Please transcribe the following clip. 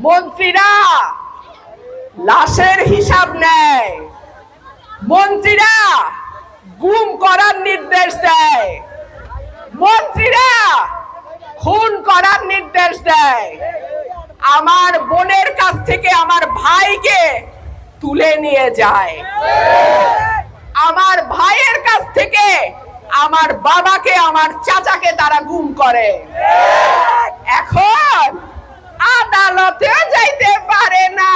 মন্ত্রীরা লাশের হিসাব নেয়, মন্ত্রীরা গুম করার নির্দেশ দেয়, মন্ত্রীরা খুন করার নির্দেশ দেয়। আমার বোনের কাছ থেকে আমার ভাইকে তুলে নিয়ে যায়, আমার ভাইয়ের কাছ থেকে আমার বাবাকে, আমার চাচাকে তারা গুম করে। এখন আদালতেও যাইতে পারে না।